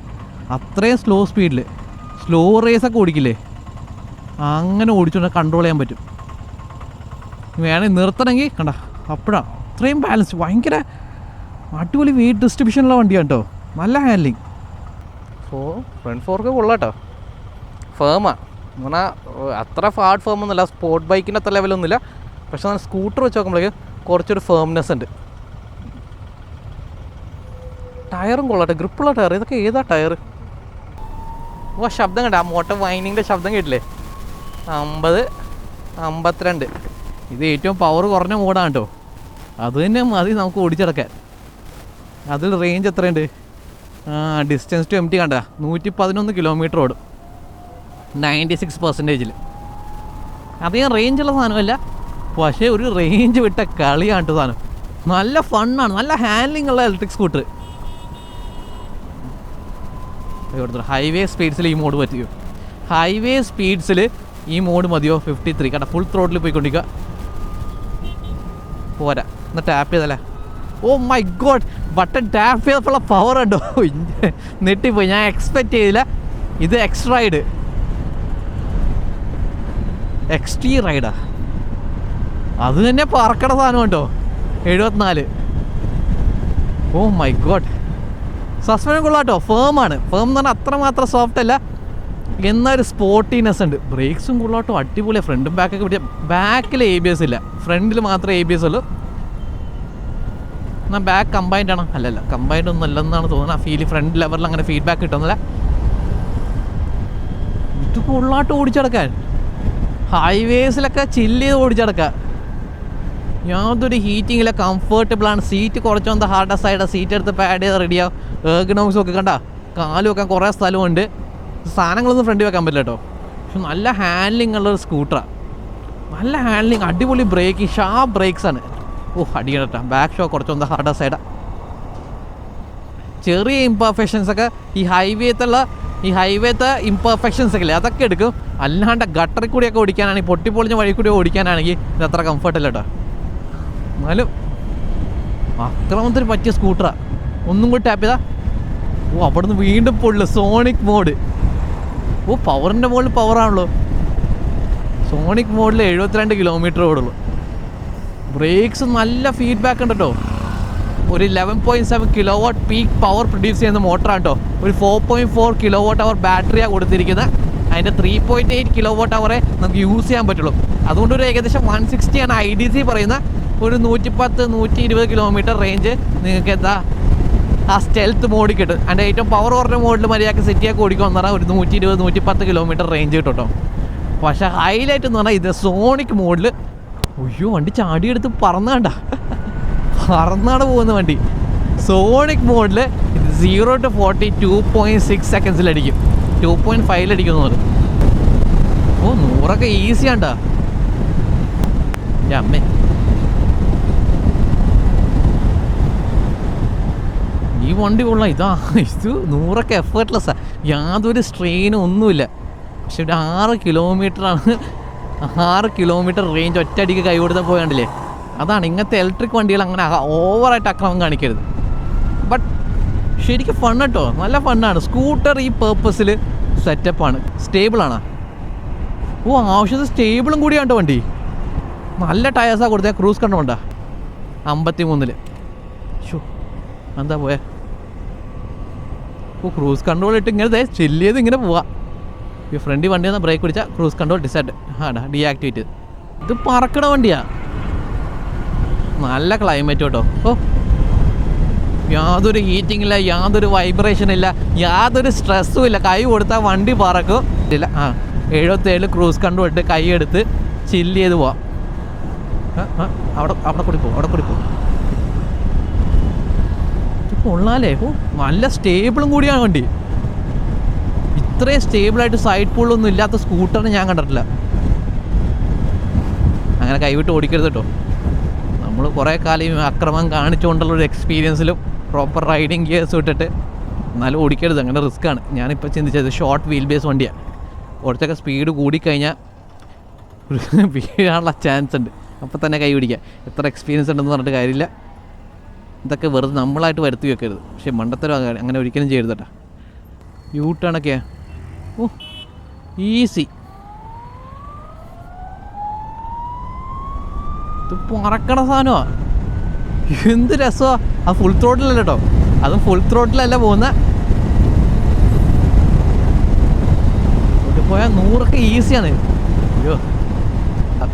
അത്രയും സ്ലോ സ്പീഡിൽ സ്ലോ റേസൊക്കെ ഓടിക്കില്ലേ, അങ്ങനെ ഓടിച്ചുകൊണ്ട് കൺട്രോൾ ചെയ്യാൻ പറ്റും. വേണമെങ്കിൽ നിർത്തണമെങ്കിൽ കണ്ട അപ്പോഴാണ്. അത്രയും ബാലൻസ്, ഭയങ്കര അടിപൊളി വെയിറ്റ് ഡിസ്ട്രിബ്യൂഷനുള്ള വണ്ടിയാണ് കേട്ടോ. നല്ല ഹാൻഡ്ലിങ്. ഫ്രണ്ട് ഫോർക്ക് കൊള്ളാട്ടോ, ഫേമാണ്. എന്ന് പറഞ്ഞാൽ അത്ര ഹാർഡ് ഫേം ഒന്നുമില്ല, സ്പോർട്ട് ബൈക്കിൻ്റെ അത്ര ലെവലൊന്നുമില്ല. പക്ഷെ നമ്മൾ സ്കൂട്ടർ വെച്ച് നോക്കുമ്പോഴേക്ക് കുറച്ചൊരു ഫേംനെസ് ഉണ്ട്. ടയറും കൊള്ളാട്ടെ, ഗ്രിപ്പുള്ള ടയർ. ഇതൊക്കെ ഏതാ ടയർ? ഓ ശബ്ദം കണ്ട, ആ മോട്ടർ വൈനിങ്ങിൻ്റെ ശബ്ദം കേട്ടില്ലേ? 50, 52. ഇത് ഏറ്റവും പവർ കുറഞ്ഞ മോഡാണ് കേട്ടോ. അത് തന്നെ മതി നമുക്ക് ഓടിച്ചെടുക്കാൻ. അതിൽ റേഞ്ച് എത്രയുണ്ട്? ഡിസ്റ്റൻസ് ടു എംറ്റി കണ്ട 111 കിലോമീറ്റർ ഓടും 96%. അധികം റേഞ്ചുള്ള സാധനമല്ല, പക്ഷേ ഒരു റേഞ്ച് വിട്ട കളിയാണ് കേട്ടോ സാധനം. നല്ല ഫണ്ണാണ്, നല്ല ഹാൻഡ്ലിംഗ് ഉള്ള ഇലക്ട്രിക് സ്കൂട്ടർ. ഹൈവേ സ്പീഡ്സിൽ ഈ മോഡ് പറ്റിയോ? ഹൈവേ സ്പീഡ്സിൽ ഈ മോഡ് മതിയോ? 53 കണ്ട, ഫുൾ ത്രോട്ടിൽ പോയിക്കൊണ്ടിരിക്കുക. പോരാ, എന്നാൽ ടാപ്പ് ചെയ്തല്ലേ. Oh my god, button tap ചെയ്തപ്പോഴുള്ള പവർ ഉണ്ടോ, നെട്ടിപ്പോയി. ഞാൻ എക്സ്പെക്റ്റ് ചെയ്തില്ല. ഇത് എക്സ്ട്രീ റൈഡാ. അത് തന്നെ പറക്കണ സാധനം കേട്ടോ. 74. Oh my god. സസ്പെൻഷൻ കൊള്ളാട്ടോ, ഫേമാണ്. ഫേം എന്ന് പറഞ്ഞാൽ അത്രമാത്രം സോഫ്റ്റ് അല്ല, എന്നൊരു സ്പോർട്ടിനെസ് ഉണ്ട്. ബ്രേക്സും കൊള്ളാട്ടോ, അടിപൊളിയാണ്. ഫ്രണ്ടും ബാക്കൊക്കെ പിടിച്ച. ബാക്കിൽ ABS ഇല്ല, ഫ്രണ്ടിൽ മാത്രമേ ABS ഉള്ളൂ. എന്നാൽ ബാക്ക് കമ്പൈൻഡ് ആണോ? അല്ലല്ല, കമ്പൈൻഡ് ഒന്നും അല്ലെന്നാണ് തോന്നുന്നത്. ആ ഫീൽ ഫ്രണ്ട് ലെവലിൽ അങ്ങനെ ഫീഡ്ബാക്ക് കിട്ടുന്നില്ല. ഇത് കൊള്ളാട്ടോ ഓടിച്ചടക്കാൻ. ഹൈവേസിലൊക്കെ ചില്ല് ചെയ്ത് ഓടിച്ചടക്കാം. യാതൊരു ഹീറ്റിങ്ങില്ല, കംഫർട്ടബിളാണ്. സീറ്റ് കുറച്ച് വന്ന ഹാർഡ സൈഡ്, സീറ്റ് എടുത്ത് പാഡ് ചെയ്ത് റെഡിയാവും. എർഗണോമിക്സും ഒക്കെ കണ്ട, കാല് വെക്കാൻ കുറേ സ്ഥലമുണ്ട്. സാധനങ്ങളൊന്നും ഫ്രണ്ടിൽ വെക്കാൻ പറ്റില്ല കേട്ടോ. പക്ഷെ നല്ല ഹാൻഡ്ലിംഗ് ഉള്ളൊരു സ്കൂട്ടറാണ്. നല്ല ഹാൻഡ്ലിംഗ്, അടിപൊളി ബ്രേക്കിംഗ്, ഷാർപ്പ് ബ്രേക്സാണ്. ഓ അടിയണട്ടാ. ബാക്ക് ഷോ കുറച്ച് വന്ന ഹാർഡ സൈഡാണ്. ചെറിയ ഇംപെർഫെക്ഷൻസൊക്കെ ഈ ഹൈവേത്തെ ഇംപെർഫെക്ഷൻസ് ഒക്കെ ഇല്ലേ, അതൊക്കെ എടുക്കും. അല്ലാണ്ട് ഗട്ടറിൽ കൂടിയൊക്കെ ഓടിക്കാനാണെങ്കിൽ, പൊട്ടിപ്പൊളിഞ്ഞ വഴി കൂടി ഓടിക്കാനാണെങ്കിൽ ഇത് അത്ര കംഫർട്ടല്ല കേട്ടോ. എന്നാലും അക്രമത്തിന് പറ്റിയ സ്കൂട്ടറാണ്. ഒന്നും കൂടി ടാപ്പ് ചെയ്താൽ ഓ അവിടെ നിന്ന് വീണ്ടും പൊള്ളു. Sonic mode. ഓ പവറിൻ്റെ മുകളിൽ പവറാണല്ലോ. സോണിക് മോഡിൽ 72 കിലോമീറ്റർ ഓടുള്ളൂ. ബ്രേക്സ് നല്ല ഫീഡ്ബാക്ക് ഉണ്ട് കേട്ടോ. ഒരു 11.7 kilo watt peak power produce ചെയ്യുന്ന മോട്ടറാണ് കേട്ടോ. ഒരു 4.4 കിലോ വാട്ട് അവർ ബാറ്ററിയാണ് കൊടുത്തിരിക്കുന്നത്. അതിൻ്റെ 3.8 കിലോ വാട്ട് അവറെ നമുക്ക് യൂസ് ചെയ്യാൻ പറ്റുള്ളൂ. അതുകൊണ്ട് ഒരു ഏകദേശം 160 ആണ് IDC പറയുന്ന. ഒരു 110-120 കിലോമീറ്റർ റേഞ്ച് നിങ്ങൾക്ക് എന്താ ആ സ്റ്റെൽത്ത് മോഡിൽ കിട്ടും. അതിൻ്റെ ഏറ്റവും പവർ കുറഞ്ഞ മോഡിൽ മര്യാദക്ക് സിറ്റിയൊക്കെ ഓടിക്കുമെന്ന് പറഞ്ഞാൽ ഒരു 120-110 കിലോമീറ്റർ റേഞ്ച് കിട്ടും കേട്ടോ. പക്ഷേ ഹൈലൈറ്റ് എന്ന് പറഞ്ഞാൽ ഇത് സോണിക് മോഡിൽ. അയ്യോ വണ്ടി ചാടിയെടുത്ത് പറന്നാണ് പോകുന്ന വണ്ടി. സോണിക് മോഡിൽ 0 to 40 2.6 സെക്കൻഡ്സിലടിക്കും. 2.5 എന്ന് പറയും. ഓ 100 ഈസിയാണ്ടാ. അമ്മേ ഈ വണ്ടി കൊള്ളാം. ഇത് 100 എഫേർട്ട്ലെസ്സാണ്, യാതൊരു സ്ട്രെയിനും ഒന്നുമില്ല. പക്ഷെ ഒരു 6 കിലോമീറ്ററാണ്. 6 കിലോമീറ്റർ റേഞ്ച് ഒറ്റയടിക്ക് കൈ കൊടുത്താൽ പോയാണ്ടില്ലേ. അതാണ് ഇങ്ങനത്തെ ഇലക്ട്രിക് വണ്ടികൾ അങ്ങനെ ഓവറായിട്ട് അക്രമം കാണിക്കരുത്. ബട്ട് ശരിക്കും ഫൺ കേട്ടോ, നല്ല ഫണ്ണാണ്. സ്കൂട്ടർ ഈ പേർപ്പസിൽ സെറ്റപ്പാണ്. സ്റ്റേബിളാണ്. ഓ ആവശ്യത്തിന് സ്റ്റേബിളും കൂടിയാണ് വണ്ടി. നല്ല ടയേഴ്സാണ് കൊടുത്തത്. ക്രൂസ് കണ്ടോണ്ടാ 53. ഷോ എന്താ പോയേ? ഓ ക്രൂസ് കൺട്രോൾ ഇട്ട് ഇങ്ങനെ ചില്ല് ചെയ്ത് ഇങ്ങനെ പോവാം. ഈ ഫ്രണ്ടിൽ വണ്ടി വന്നാൽ ബ്രേക്ക് പിടിച്ചാൽ ക്രൂസ് കൺട്രോൾ ഡീആക്ടിവേറ്റ്. ഇത് പറക്കണ വണ്ടിയാണ്. നല്ല ക്ലൈമറ്റ് കേട്ടോ. ഓ യാതൊരു ഹീറ്റിംഗ് ഇല്ല, യാതൊരു വൈബ്രേഷൻ ഇല്ല, യാതൊരു സ്ട്രെസ്സും ഇല്ല. കൈ കൊടുത്താൽ വണ്ടി പറക്കും ഇല്ല. 77 ക്രൂസ് കൺട്രോൾ ഇട്ട് കൈ എടുത്ത് ചില്ല് ചെയ്ത് പോവാം. അവിടെ കൂടി പോകും. കൊള്ളാലേ. ഓ നല്ല സ്റ്റേബിളും കൂടിയാണ് വണ്ടി. ഇത്രയും സ്റ്റേബിളായിട്ട് സൈഡ് പൂളൊന്നും ഇല്ലാത്ത സ്കൂട്ടറിന് ഞാൻ കണ്ടിട്ടില്ല. അങ്ങനെ കൈവിട്ട് ഓടിക്കരുത് കേട്ടോ. നമ്മൾ കുറേ കാലം അക്രമം കാണിച്ചുകൊണ്ടുള്ളൊരു എക്സ്പീരിയൻസിലും പ്രോപ്പർ റൈഡിങ് ഗിയേഴ്സ് ഇട്ടിട്ട് എന്നാലും ഓടിക്കരുത്, അങ്ങനെ റിസ്ക്കാണ്. ഞാനിപ്പോൾ ചിന്തിച്ചത് ഷോർട്ട് വീൽ ബേസ് വണ്ടിയാണ്. കുറച്ചൊക്കെ സ്പീഡ് കൂടിക്കഴിഞ്ഞാൽ വീഴാനുള്ള ചാൻസ് ഉണ്ട്. അപ്പോൾ തന്നെ കൈ പിടിക്കുക. എത്ര എക്സ്പീരിയൻസ് ഉണ്ടെന്ന് പറഞ്ഞിട്ട് കാര്യമില്ല. ഇതൊക്കെ വെറുതെ നമ്മളായിട്ട് വരുത്തി വെക്കരുത്. പക്ഷേ മണ്ടത്തരം അങ്ങനെ ഒരിക്കലും ചെയ്യരുത് കേട്ടോ. യൂ ടേണൊക്കെയാ ഈസി. ഇത് പറക്കണ സാധനമാണ്. എന്ത് രസമാണ്. ആ ഫുൾ ത്രോട്ടിലല്ല കേട്ടോ, അതും ഫുൾ ത്രോട്ടിലല്ല പോകുന്ന. പോയാൽ 100 ഈസിയാണ്. അയ്യോ,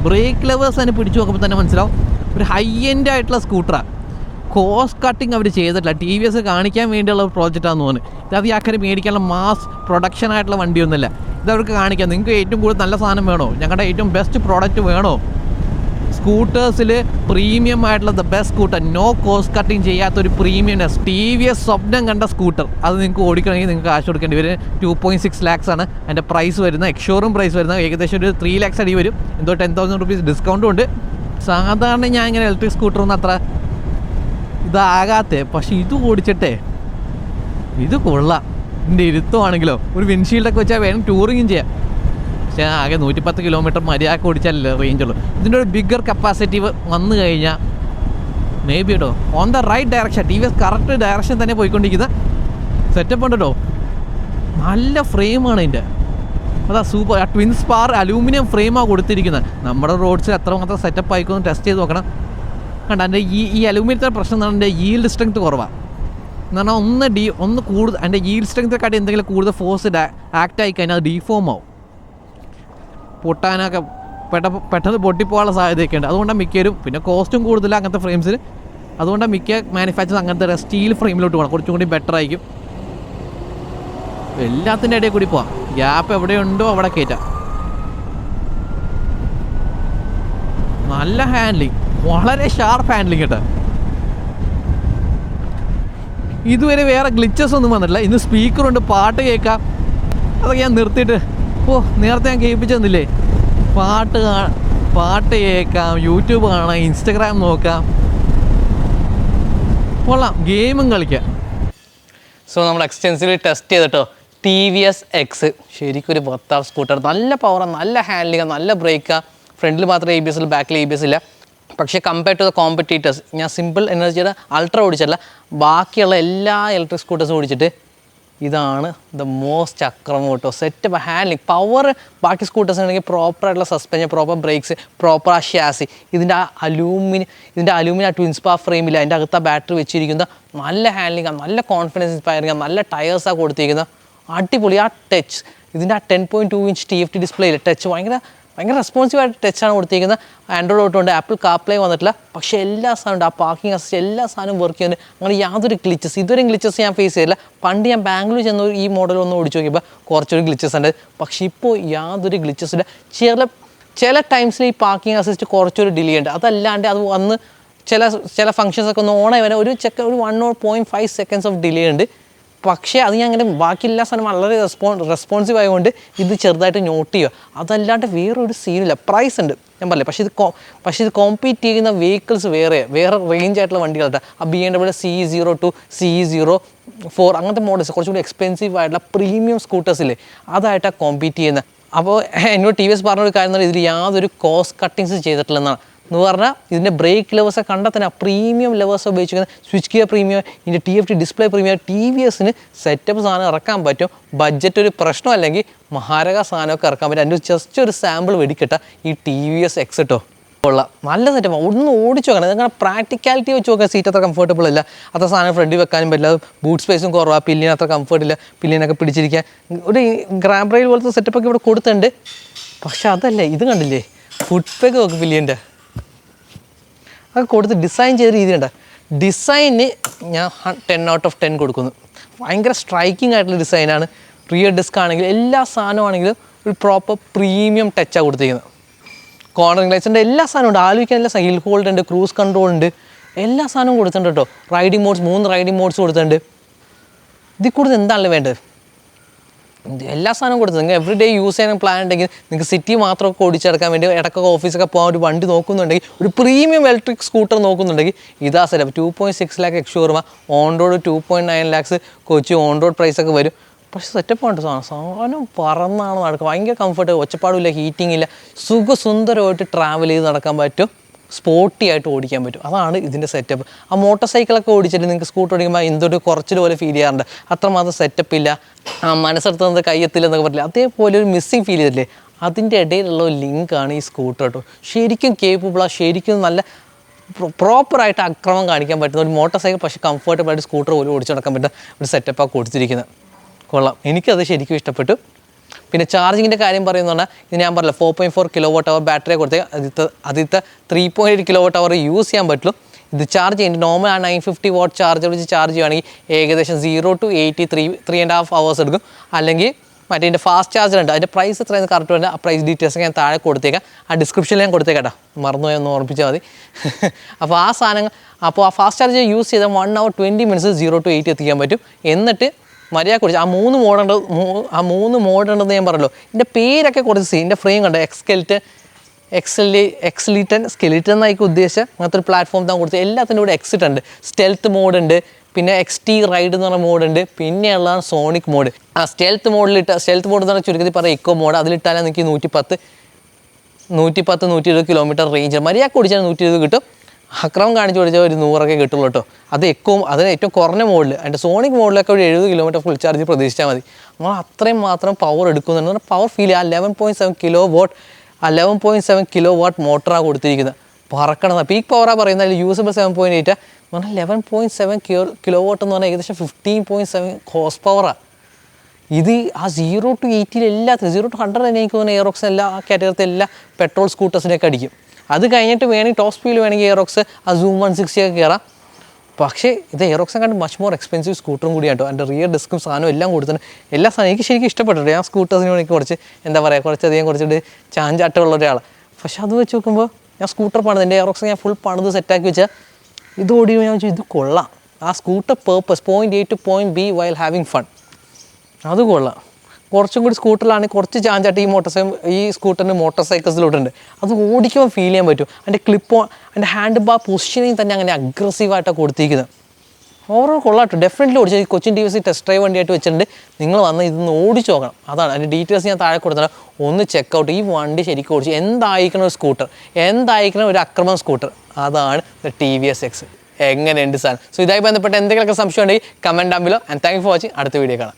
ബ്രേക്ക് ലെവേഴ്സ് തന്നെ പിടിച്ചു നോക്കുമ്പോൾ തന്നെ മനസ്സിലാവും ഒരു ഹൈ എൻഡ് ആയിട്ടുള്ള സ്കൂട്ടറാണ്. കോസ്റ്റ് കട്ടിങ് അവർ ചെയ്തിട്ടില്ല. ടി വി എസ് കാണിക്കാൻ വേണ്ടിയുള്ള പ്രോജക്റ്റാണെന്ന് തോന്നുന്നു. ഇത് ആൾക്കാർ മേടിക്കാനുള്ള മാസ് പ്രൊഡക്ഷൻ ആയിട്ടുള്ള വണ്ടിയൊന്നുമില്ല. ഇതവർക്ക് കാണിക്കാം, നിങ്ങൾക്ക് ഏറ്റവും കൂടുതൽ നല്ല സാധനം വേണോ, ഞങ്ങളുടെ ഏറ്റവും ബെസ്റ്റ് പ്രോഡക്റ്റ് വേണോ, സ്കൂട്ടേഴ്സിൽ പ്രീമിയം ആയിട്ടുള്ള the best scooter, no cost cutting ചെയ്യാത്തൊരു പ്രീമിയംനെസ്, ടി വി എസ് സ്വപ്നം കണ്ട സ്കൂട്ടർ, അത് നിങ്ങൾക്ക് ഓടിക്കണമെങ്കിൽ നിങ്ങൾക്ക് കാശ് കൊടുക്കേണ്ടി വരും. 2.6 lakhs ആണ് അതിൻ്റെ പ്രൈസ് വരുന്നത്. എക്സ്ഷോറും പ്രൈസ് വരുന്നത് ഏകദേശം ഒരു 3 lakhs അടി വരും. എന്തോ 10,000 rupees ഡിസ്കൗണ്ടും ഉണ്ട്. സാധാരണ ഞാൻ ഇങ്ങനെ ഇലക്ട്രിക് സ്കൂട്ടറൊന്നും അത്ര ഇതാകാത്തേ, പക്ഷെ ഇത് ഓടിച്ചിട്ടേ ഇത് കൊള്ളാം. ഇതിൻ്റെ ഇരുത്തമാണെങ്കിലോ ഒരു വിൻഷീൽഡൊക്കെ വെച്ചാൽ വേണം ടൂറിങ്ങും ചെയ്യാം. പക്ഷേ ആകെ 110 കിലോമീറ്റർ മര്യാദ ഓടിച്ചാലല്ലേ റേഞ്ചുള്ളൂ. ഇതിൻ്റെ ഒരു ബിഗ്ഗർ കപ്പാസിറ്റി വന്നു കഴിഞ്ഞാൽ മേ ബി കേട്ടോ on the right direction, T V S correct direction തന്നെ പോയിക്കൊണ്ടിരിക്കുന്ന സെറ്റപ്പ് ഉണ്ട് കേട്ടോ. നല്ല ഫ്രെയിമാണ് ഇതിൻ്റെ. അതാ സൂപ്പർ. ആ ട്വിൻ സ്പാർ അലൂമിനിയം ഫ്രെയിമാണ് കൊടുത്തിരിക്കുന്നത്. നമ്മുടെ റോഡ്സിൽ എത്രമാത്രം സെറ്റപ്പ് ആയിക്കൊന്ന് ടെസ്റ്റ് ചെയ്ത് നോക്കണം. കണ്ട എൻ്റെ ഈ അലൂമിനിയത്തിൻ്റെ പ്രശ്നം എന്ന് പറഞ്ഞാൽ എൻ്റെ ഈൽഡ് സ്ട്രെങ്ത് കുറവാണ്. എന്ന് പറഞ്ഞാൽ ഒന്ന് കൂടുതൽ എൻ്റെ ഈൽഡ് സ്ട്രെങ്ത്തെക്കാട്ടി എന്തെങ്കിലും കൂടുതൽ ഫോഴ്സ് ആക്ട് ആയി കഴിഞ്ഞാൽ അത് ഡീഫോം ആവും, പൊട്ടാനൊക്കെ പെട്ടെന്ന് പൊട്ടിപ്പോകാനുള്ള സാധ്യതയൊക്കെ ഉണ്ട്. അതുകൊണ്ടാണ് മിക്കവരും, പിന്നെ കോസ്റ്റും കൂടുതൽ അങ്ങനത്തെ ഫ്രെയിംസിൽ, അതുകൊണ്ടാണ് മിക്ക മാനുഫാക്ചർ അങ്ങനത്തെ സ്റ്റീൽ ഫ്രെയിമിലോട്ട് പോകണം, കുറച്ചും കൂടി ബെറ്റർ ആയിരിക്കും. എല്ലാത്തിൻ്റെ ഇടയിൽ കൂടി പോവാം, ഗ്യാപ്പ് എവിടെയുണ്ടോ അവിടെ കയറ്റാം. നല്ല ഹാൻഡ്ലിങ്, വളരെ ഷാർപ്പ് ഹാൻഡ്ലിങ് കേട്ടോ. ഇതുവരെ വേറെ ഗ്ലിച്ചസ് ഒന്നും വന്നിട്ടില്ല. ഇന്ന് സ്പീക്കറുണ്ട്, പാട്ട് കേൾക്കാം. അതൊക്കെ ഞാൻ നിർത്തിയിട്ട് നേരത്തെ ഞാൻ കേൾപ്പിച്ചെന്നില്ലേ, പാട്ട് കേൾക്കാം, യൂട്യൂബ് കാണാം, ഇൻസ്റ്റഗ്രാം നോക്കാം, കൊള്ളാം, ഗെയിമും കളിക്കാം. സോ നമ്മൾ എക്സ്റ്റെൻസീവ്ലി ടെസ്റ്റ് ചെയ്തിട്ടോ TVS X ശരിക്കും ഒരു വർത്താവ് സ്കൂട്ടർ. നല്ല പവറാണ്, നല്ല ഹാൻഡ്ലിങ്ങാണ്, നല്ല ബ്രേക്കാണ്. ഫ്രണ്ടിൽ മാത്രമേ ABS ഉള്ളൂ, ബാക്കിൽ ABS ഇല്ല. പക്ഷേ കമ്പയർഡ് ടു ദ കോമ്പറ്റീറ്റേഴ്സ്, ഞാൻ സിമ്പിൾ എനർജിയുടെ അൾട്ര ഓടിച്ചല്ല, ബാക്കിയുള്ള എല്ലാ ഇലക്ട്രിക് സ്കൂട്ടേഴ്സും ഓടിച്ചിട്ട് ഇതാണ് ദ മോസ്റ്റ് അക്രമം കേട്ടോ. Setup handling power. ബാക്കി സ്കൂട്ടേഴ്സ് ആണെങ്കിൽ പ്രോപ്പറായിട്ടുള്ള സസ്പെൻഷൻ, പ്രോപ്പർ ബ്രേക്സ്, പ്രോപ്പർ ആ ഷാസി, ഇതിൻ്റെ അലൂമിനിയം ട്വിൻ സ്പാർ ഫ്രെയിമില്ല, അതിൻ്റെ അകത്ത് ബാറ്ററി വെച്ചിരിക്കുന്ന നല്ല ഹാൻഡ്ലിങ്ങാണ്, നല്ല കോൺഫിഡൻസ് ഇൻസ്പയറിംഗ്, നല്ല ടയേഴ്സാണ് കൊടുത്തിരിക്കുന്നത്. അടിപൊളി. ആ ടച്ച്, ഇതിൻ്റെ ആ 10.2 inch TFT ഡിസ്പ്ലേയിൽ ടച്ച് ഭയങ്കര റെസ്പോൺസീവായിട്ട് ടച്ചാണ് കൊടുത്തിരിക്കുന്നത്. ആൻഡ്രോയിഡ് ഓട്ടോ, ആപ്പിൾ കാർപ്ലേ വന്നിട്ടില്ല, പക്ഷേ എല്ലാ സാധനവും, ആ പാർക്കിംഗ് അസിസ്റ്റ് എല്ലാ സാധനവും വർക്ക് ചെയ്യുന്നുണ്ട്. അങ്ങനെ യാതൊരു ഇതുവരെ ഗ്ലിച്ചസ് ഞാൻ ഫേസ് ചെയ്തില്ല. പണ്ട് ഞാൻ ബാംഗ്ലൂർ ചെന്ന് ഈ മോഡൽ ഒന്ന് ഓടിച്ചു നോക്കിയപ്പോൾ കുറച്ചൊരു ഗ്ലിച്ചസ് ഉണ്ട്, പക്ഷേ ഇപ്പോൾ യാതൊരു ഗ്ലിച്ചസ് ഇല്ല. ചില ടൈംസിൽ ഈ പാർക്കിംഗ് അസിസ്റ്റ് കുറച്ചൊരു ഡിലേ ഉണ്ട്. അതല്ലാണ്ട് അത് വന്ന് ചില ഫങ്ഷൻസൊക്കെ ഒന്ന് ഓണായി വരാൻ ഒരു 1.5 seconds ഓഫ് ഡിലേ ഉണ്ട്. പക്ഷേ അത് ഞാൻ അങ്ങനെ ബാക്കി എല്ലാ സാധനം വളരെ റെസ്പോൺസീവ് ആയതുകൊണ്ട് ഇത് ചെറുതായിട്ട് നോട്ട് ചെയ്യുക. അതല്ലാണ്ട് വേറൊരു സീനില്ല. പ്രൈസ് ഉണ്ട് ഞാൻ പറഞ്ഞില്ല, പക്ഷേ ഇത് കോമ്പീറ്റ് ചെയ്യുന്ന വെഹിക്കിൾസ് വേറെ റേഞ്ച് ആയിട്ടുള്ള വണ്ടികളുണ്ട്. ആ BMW CE02 CE04 അങ്ങനത്തെ മോഡൽസ് കുറച്ചുകൂടി എക്സ്പെൻസീവ് ആയിട്ടുള്ള പ്രീമിയം സ്കൂട്ടേഴ്സില്ലേ, അതായിട്ടാണ് കോമ്പീറ്റ് ചെയ്യുന്നത്. അപ്പോൾ എന്നോട് TVS പറഞ്ഞൊരു കാര്യം എന്ന് പറഞ്ഞാൽ ഇതിൽ യാതൊരു കോസ്റ്റ് കട്ടിങ്സ് ചെയ്തിട്ടില്ലെന്നാണ്. എന്ന് പറഞ്ഞാൽ ഇതിൻ്റെ ബ്രേക്ക് ലെവേഴ്സൊക്കെ കണ്ടാൽ തന്നെ പ്രീമിയം ലെവേഴ്സ് ഉപയോഗിച്ചിരിക്കുന്നത്, സ്വിച്ച് ഗിയർ പ്രീമിയം, ഇതിൻ്റെ TFT ഡിസ്പ്ലേ പ്രീമിയം. TVSന് സെറ്റപ്പ് സാധനം ഇറക്കാൻ പറ്റും. ബഡ്ജറ്റ് ഒരു പ്രശ്നം അല്ലെങ്കിൽ മഹാരക സാധനമൊക്കെ ഇറക്കാൻ പറ്റും. അതിൻ്റെ ജസ്റ്റ് ഒരു സാമ്പിൾ വെടിക്കട്ട ഈ TVS X കേട്ടോ. കൊള്ളാം, നല്ല സെറ്റപ്പ്. ഒന്ന് ഓടിച്ചു നോക്കണം, നിങ്ങളുടെ പ്രാക്ടിക്കാലിറ്റി വെച്ച് നോക്കാൻ. സീറ്റ് അത്ര കംഫർട്ടബിൾ അല്ല, അത്ര സാധനം ഫ്രണ്ടിൽ വെക്കാനും പറ്റില്ല, ബൂട്ട് സ്പേസും കുറവാണ്, പില്ലിന് അത്ര കംഫർട്ടില്ല, പില്ലിനൊക്കെ പിടിച്ചിരിക്കാൻ. ഒരു ഗ്രാബ് റെയിൽ പോലത്തെ സെറ്റപ്പൊക്കെ ഇവിടെ കൊടുത്തിട്ടുണ്ട്. പക്ഷെ അതല്ല, ഇത് കണ്ടില്ലേ ഫുഡ് പെഗ് നോക്ക് പില്ലിൻ്റെ അതൊക്കെ കൊടുത്ത് ഡിസൈൻ ചെയ്ത രീതിയുണ്ട്. ഡിസൈന് ഞാൻ 10 out of 10 കൊടുക്കുന്നു. ഭയങ്കര സ്ട്രൈക്കിംഗ് ആയിട്ടുള്ള ഡിസൈനാണ്. റിയർ ഡിസ്ക് ആണെങ്കിലും എല്ലാ സാധനമാണെങ്കിലും ഒരു പ്രോപ്പർ പ്രീമിയം ടച്ചാണ് കൊടുത്തിരിക്കുന്നത്. കോർണറിംഗ് ലൈറ്റ്സിൻ്റെ എല്ലാ സാധനവും ഉണ്ട്, ആലോചിക്കാൻ എല്ലാ ഹിൽ ഹോൾഡ് ഉണ്ട്, ക്രൂസ് കൺട്രോൾ ഉണ്ട്, എല്ലാ സാധനവും കൊടുത്തിട്ടുണ്ട് കേട്ടോ. റൈഡിംഗ് മോഡ്സ് 3 റൈഡിംഗ് മോഡ്സ് കൊടുത്തിട്ടുണ്ട്. ഇതിൽ കൂടുതൽ എന്താണല്ലോ വേണ്ടത്? എല്ലാ സാധനവും കൊടുത്തത്. നിങ്ങൾ എവറി ഡേ യൂസ് ചെയ്യാൻ പ്ലാൻ ഉണ്ടെങ്കിൽ നിങ്ങൾക്ക് സിറ്റി മാത്രമൊക്കെ ഓടിച്ചെടുക്കാൻ വേണ്ടി ഇടയ്ക്കൊക്കെ ഓഫീസൊക്കെ പോകാൻ ഒരു വണ്ടി നോക്കുന്നുണ്ടെങ്കിൽ, ഒരു പ്രീമിയം ഇലക്ട്രിക് സ്കൂട്ടർ നോക്കുന്നുണ്ടെങ്കിൽ ഇതാ സെറ്റപ്പ്. 2.6 lakh എക്സ്-ഷോറൂമ, on road 2.9 lakhs Kochi on road പ്രൈസൊക്കെ വരും. പക്ഷേ സെറ്റപ്പാണ് സാധനം പറന്നാണ് നടക്കുക. ഭയങ്കര കംഫർട്ട്, ഒച്ചപ്പാടില്ല, ഹീറ്റിംഗ് ഇല്ല, സുഖസുന്ദരമായിട്ട് ട്രാവൽ ചെയ്ത് നടക്കാൻ പറ്റും, സ്പോർട്ടി ആയിട്ട് ഓടിക്കാൻ പറ്റും. അതാണ് ഇതിൻ്റെ സെറ്റപ്പ്. ആ മോട്ടോർ സൈക്കിളൊക്കെ ഓടിച്ചിട്ട് നിങ്ങൾക്ക് സ്കൂട്ടർ ഓടിക്കുമ്പോൾ എന്തൊരു കുറച്ചിൽ പോലെ ഫീൽ ചെയ്യാറുണ്ട്. അത്രമാത്രം സെറ്റപ്പ് ഇല്ല, മനസ്സെടുത്തത് കയ്യെത്തില്ലെന്നൊക്കെ പറ്റില്ല, അതേപോലെ ഒരു മിസ്സിങ് ഫീൽ ചെയ്തില്ലേ, അതിൻ്റെ ഇടയിലുള്ള ഒരു ലിങ്കാണ് ഈ സ്കൂട്ടർ കേട്ടോ. ശരിക്കും കേപ്പബിളാണ്, ശരിക്കും നല്ല പ്രോപ്പറായിട്ട് അക്രമം കാണിക്കാൻ പറ്റുന്ന ഒരു മോട്ടോർ സൈക്കിൾ, പക്ഷേ കംഫർട്ടബിളായിട്ട് സ്കൂട്ടർ പോലും ഓടിച്ചു നടക്കാൻ പറ്റുന്ന ഒരു സെറ്റപ്പാണ് കൊടുത്തിരിക്കുന്നത്. കൊള്ളാം, എനിക്കത് ശരിക്കും ഇഷ്ടപ്പെട്ടു. പിന്നെ ചാർജിങ്ങിൻ്റെ കാര്യം പറയുന്നത് പറഞ്ഞാൽ ഇത് ഞാൻ പറഞ്ഞില്ല 4.4 kWh ബാറ്ററി കൊടുത്തേ. ആദ്യത്തെ 3.8 kWh യൂസ് ചെയ്യാൻ പറ്റുള്ളൂ. ഇത് ചാർജ് ചെയ്യുന്നത് നോർമൽ 950 watt ചാർജർ വെച്ച് ചാർജ് ചെയ്യുകയാണെങ്കിൽ ഏകദേശം 0 to 80 3.5 hours എടുക്കും. അല്ലെങ്കിൽ മറ്റേ ഫാസ്റ്റ് ചാർജർ ഉണ്ട്, അതിൻ്റെ പ്രൈസ് എത്രയെന്ന് കറക്റ്റ് വേണ്ട. ആ പ്രൈസ് ഡീറ്റെയിൽസ് ഞാൻ താഴെ കൊടുത്തേക്കാം, ആ ഡിസ്ക്രിപ്ഷനിൽ ഞാൻ കൊടുത്തേക്കാം, മറന്നുപോയി ഒന്ന് ഓർമ്മിച്ചാൽ മതി. അപ്പോൾ ആ സാധനങ്ങൾ, അപ്പോൾ ആ ഫാസ്റ്റ് ചാർജർ യൂസ് ചെയ്താൽ 1 hour 20 minutes 0 to 80 എത്തിക്കാൻ പറ്റും. എന്നിട്ട് മര്യാദ കുറിച്ച് ആ 3 മോഡ് ഉണ്ടെന്ന് ഞാൻ പറഞ്ഞല്ലോ. ഇതിൻ്റെ പേരൊക്കെ കൊടുത്ത് ഇതിൻ്റെ ഫ്രെയിം കണ്ടോ, എക്സലിറ്റൻ എന്നായിരിക്കും ഉദ്ദേശിച്ച അങ്ങനത്തെ ഒരു പ്ലാറ്റ്ഫോം താൻ കൊടുത്ത്. എല്ലാത്തിൻ്റെ കൂടെ എക്സിറ്റ് ഉണ്ട്, സ്റ്റെൽത്ത് മോഡ് ഉണ്ട്, പിന്നെ XT റൈഡ് എന്ന് പറഞ്ഞ മോഡ് ഉണ്ട്, പിന്നെയുള്ളതാണ് സോണിക് മോഡ്. ആ സ്റ്റെൽത്ത് മോഡ് എന്ന് പറഞ്ഞാൽ ചുരുക്കത്തിൽ പറയാം ഇക്കോ മോഡ്. അതിലിട്ടാൽ നിങ്ങൾക്ക് 110-120 കിലോമീറ്റർ റേഞ്ച് മര്യാദ ഓടിച്ചാൽ 120 കിട്ടും. അക്രമം കാണിച്ച് ഓടിച്ചാൽ ഒരു 100 കിട്ടുള്ളൂ കേട്ടോ. അത് അതിന് ഏറ്റവും കുറഞ്ഞ മോഡിൽ, അതിൻ്റെ സോണിക് മോഡിലൊക്കെ ഒരു 70 കിലോമീറ്റർ ഫുൾ ചാർജ് പ്രതീക്ഷിച്ചാൽ മതി. നമ്മൾ അത്രയും മാത്രം പവർ എടുക്കുന്നുണ്ട്. പവർ ഫീൽ ചെയ്യുക. 11.7 kW മോട്ടറാണ് കൊടുത്തിരിക്കുന്നത്. പറക്കണത് പീക്ക് പവറാണ് പറയുന്നത്, അതിൽ യൂസബിൾ 7.8 എന്ന് പറഞ്ഞാൽ 11.7 kW എന്ന് പറഞ്ഞാൽ ഏകദേശം 15.7 ഹോഴ്സ് പവറാണ്. ഇത് ആ 0 to 80 എല്ലാത്തിനും 0 to 100 തന്നെ എനിക്ക് തോന്നുന്നു എയറോക്സ് എല്ലാ കാറ്റഗറിത്തെ എല്ലാ പെട്രോൾ സ്കൂട്ടേഴ്സിനെയൊക്കെ അടിക്കും. അത് കഴിഞ്ഞിട്ട് വേണമെങ്കിൽ ടോപ്പ് സ്പീഡിൽ വേണമെങ്കിൽ എയറോക്സ് ആ Zoom 160 ഒക്കെ കയറാം. പക്ഷേ ഇത് എയറോക്സിനെ കണ്ട് മച്ച് മോർ എക്സ്പെൻസീവ് സ്കൂട്ടറും കൂടിയാട്ടോ. അതിൻ്റെ റിയർ ഡിസ്കും സാധനവും എല്ലാം കൊടുത്തിട്ട് എല്ലാ സാധനം എനിക്ക് ശരിക്കും ഇഷ്ടപ്പെട്ടിട്ടുണ്ട്. ഞാൻ സ്കൂട്ടേഴ്സിന് എനിക്ക് കുറച്ചധികം ചാഞ്ചാട്ടമുള്ള ഒരാളാണ്. പക്ഷേ അത് വെച്ച് നോക്കുമ്പോൾ ഞാൻ സ്കൂട്ടർ പണിത്, എൻ്റെ എയറോക്സ് ഞാൻ ഫുൾ പണിത് സെറ്റാക്കി വെച്ചാൽ ഇത് ഓടിയോ ഞാൻ വെച്ചാൽ ഇത് കൊള്ളാം. ആ scooter purpose point A to point B while having fun, അത് കൊള്ളാം. കുറച്ചും കൂടി സ്കൂട്ടറിലാണെങ്കിൽ കുറച്ച് ചാഞ്ചാട്ട് ഈ സ്കൂട്ടറിന് മോട്ടോർ സൈക്കിൾസിലോട്ടുണ്ട്. അത് ഓടിക്കുമ്പോൾ ഫീൽ ചെയ്യാൻ പറ്റും. അതിൻ്റെ അതിൻ്റെ ഹാൻഡ് ബാർ പൊസിഷനിങ് തന്നെ അങ്ങനെ അഗ്രസീവായിട്ടാണ് കൊടുത്തിരിക്കുന്നത്. ഓവറോൾ കൊള്ളാട്ടോ, ഡെഫിനറ്റ്ലി ഓടിച്ചു. കൊച്ചിൻ TVS ടെസ്റ്റ് ഡ്രൈവ് വണ്ടിയായിട്ട് വെച്ചിട്ടുണ്ട്. നിങ്ങൾ വന്ന് ഇതൊന്ന് ഓടിച്ച് നോക്കണം. അതാണ് അതിൻ്റെ ഡീറ്റെയിൽസ് ഞാൻ താഴെ കൊടുത്താൽ ഒന്ന് ചെക്കൗട്ട്. ഈ വണ്ടി ശരിക്കും ഓടിച്ച് എന്തായിരിക്കണം ഒരു സ്കൂട്ടർ, എന്തായിരിക്കണം ഒരു അക്രമം സ്കൂട്ടർ, അതാണ് TVS X. എങ്ങനെയുണ്ട് സാധനം? സോ ഇതായി ബന്ധപ്പെട്ട എന്തെങ്കിലുമൊക്കെ സംശയം ഉണ്ടെങ്കിൽ comment down below. And thank you for watching. അടുത്ത വീഡിയോ കാണാം.